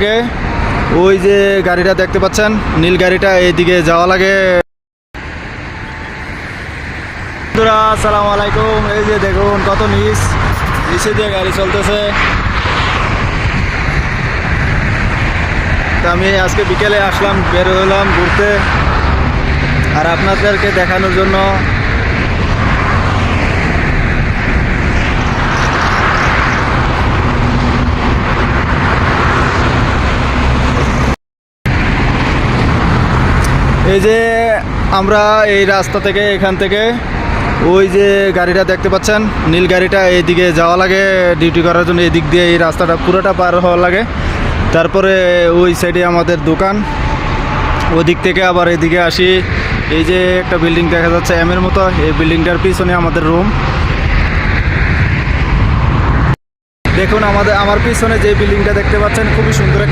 থেকে ওই যে গাড়িটা দেখতে পাচ্ছেন, নীল গাড়িটা, এইদিকে যাওয়া লাগে। বন্ধুরা আসসালামু আলাইকুম। এই যে দেখুন কত নিচে দিয়ে গাড়ি চলতেছে। তো আমি আজকে বিকেলে আসলাম, বের হলাম ঘুরতে আর আপনাদেরকে দেখানোর জন্য। এই যে আমরা এই রাস্তা থেকে, এখান থেকে ওই যে গাড়িটা দেখতে পাচ্ছেন, নীল গাড়িটা, এইদিকে যাওয়া লাগে ডিউটি করার জন্য। এদিক দিয়ে এই রাস্তাটা পুরোটা পার হওয়া লাগে। তারপরে ওই সাইডে আমাদের দোকান, ওদিক থেকে আবার এদিকে আসি। এই যে একটা বিল্ডিং দেখা যাচ্ছে এমের মতো, এই বিল্ডিংটার পিছনে আমাদের রুম। দেখুন আমার পিছনে যে বিল্ডিংটা দেখতে পাচ্ছেন, খুবই সুন্দর।